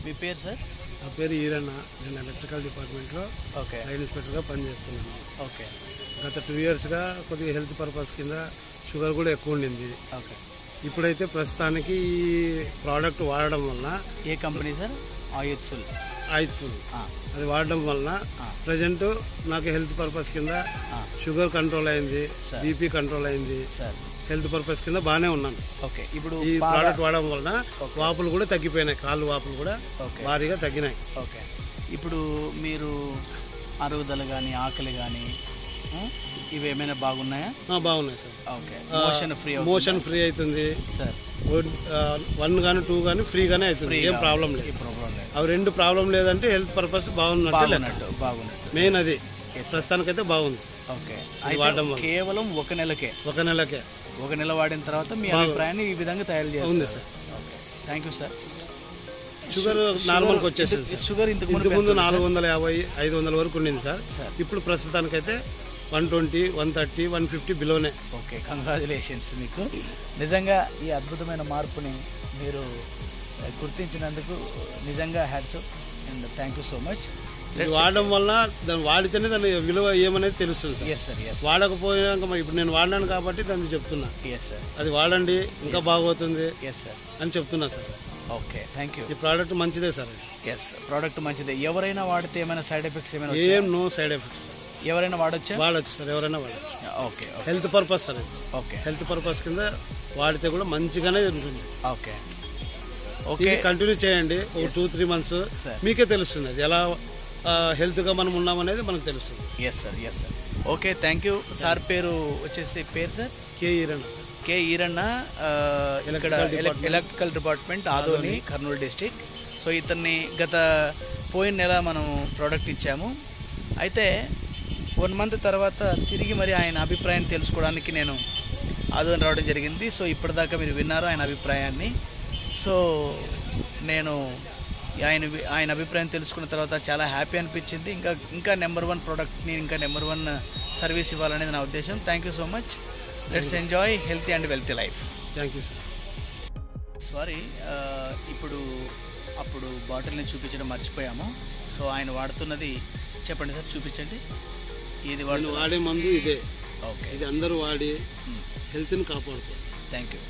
మీ పేరు సార్? నా పేరు ఈరన్న. నేను ఎలక్ట్రికల్ డిపార్ట్మెంట్లో లైన్ ఇన్స్పెక్టర్గా పనిచేస్తున్నాను. ఓకే. గత 2 ఇయర్స్గా కొద్దిగా హెల్త్ పర్పస్ కింద షుగర్ కూడా ఎక్కువ ఉండింది. ఓకే. ఇప్పుడైతే ప్రస్తుతానికి ఈ ప్రోడక్ట్ వాడడం వలన. ఏ కంపెనీ సార్? ఆయుత్ఫుల్. అది వాడడం వలన ప్రజెంట్ నాకు హెల్త్ పర్పస్ కింద షుగర్ కంట్రోల్ అయింది, బీపీ కంట్రోల్ అయింది. హెల్త్ పర్పస్ కింద బాగానే ఉన్నాను. ఓకే. ఇప్పుడు ఈ ప్రోడక్ట్ వాడడం వలన వాపులు కూడా తగ్గిపోయినాయి, కాళ్ళు వాపులు కూడా భారీగా తగ్గినాయి. ఓకే. ఇప్పుడు మీరు అరుగుదల కానీ ఆకలి కానీ ఇవి ఏమైనా బాగున్నాయా? బాగున్నాయి సార్. ఓకే. మోషన్ ఫ్రీ అవుతుంది సార్. 1 కానీ 2 కానీ ఫ్రీగానే అవుతుంది, ఏం ప్రాబ్లం లేదు. అవి 2 ప్రాబ్లం లేదంటే హెల్త్ పర్పస్ బాగున్నట్టు. మెయిన్ అది ప్రస్తుతానికైతే బాగుంది. ఓకే. కేవలం 1 నెలకే 1 నెల వాడిన తర్వాత మీ అభిప్రాయాన్ని ఈ విధంగా తయారు చేస్తుంది sir. Okay. Thank you sir. Sugar నార్మల్కి వచ్చేసింది. షుగర్ ఇంతకు ముందు 450, 500 వరకు ఉండింది సార్. ఇప్పుడు ప్రస్తుతానికైతే 120, 130, 150 బిలోనే. ఓకే. కంగ్రాచులేషన్స్ మీకు. నిజంగా ఈ అద్భుతమైన మార్పుని మీరు గుర్తించినందుకు నిజంగా hats off and thank you so much. వాడడం వల్ల దాన్ని వాడితేనే దాని విలువ ఏమనేది తెలుస్తుంది సార్. Yes sir. ఎస్. వాడకపోయాక ఇప్పుడు నేను వాడినాను కాబట్టి దాన్ని చెప్తున్నా. Yes sir. అది వాడండి, ఇంకా బాగవుతుంది. ఎస్ సార్ అని చెప్తున్నా సార్. ఓకే. Thank you. ఈ ప్రోడక్ట్ మంచిదే సార్. ఎస్, ప్రోడక్ట్ మంచిదే. ఎవరైనా వాడితే ఏమైనా సైడ్ ఎఫెక్ట్స్ ఏమైనా? ఏం నో సైడ్ ఎఫెక్ట్స్. ఎవరైనా వాడచ్చు సార్, ఎవరైనా వాడచ్చు. Okay. Health purpose sir. Okay. Health purpose కింద వాడితే కూడా మంచిగానే ఉంటుంది. ఓకే. ఓకే. కంటిన్యూ చేయండి. 2-3 మంత్స్ మీకే తెలుస్తుంది అది ఎలా హెల్త్గా మనం ఉన్నామనేది మనకు తెలుస్తుంది. Yes sir. Yes sir. Okay. Thank you sir. పేరు వచ్చేసి పేరు sir? K Eeranna. Electrical department, Adoni, Kurnool district. So ఇతన్ని పోయిన నెల మనం ప్రోడక్ట్ ఇచ్చాము. అయితే 1 మంత్ తర్వాత తిరిగి మరి ఆయన అభిప్రాయాన్ని తెలుసుకోవడానికి నేను ఆదోని రావడం జరిగింది. సో ఇప్పటిదాకా మీరు విన్నారు ఆయన అభిప్రాయాన్ని. సో నేను ఆయన అభిప్రాయం తెలుసుకున్న తర్వాత చాలా హ్యాపీ అనిపించింది. ఇంకా నెంబర్ 1 ప్రోడక్ట్ని, ఇంకా నెంబర్ 1 సర్వీస్ ఇవ్వాలనేది నా ఉద్దేశం. Thank you so much. Let's enjoy healthy and wealthy life. Thank you sir. Sorry, అప్పుడు బాటిల్ని చూపించడం మర్చిపోయాము. సో ఆయన వాడుతున్నది చెప్పండి సార్, చూపించండి. ఇది వాడే మందు ఇదే. ఓకే. ఇది అందరూ వాడి హెల్త్ని కాపాడుకోండి. Thank you.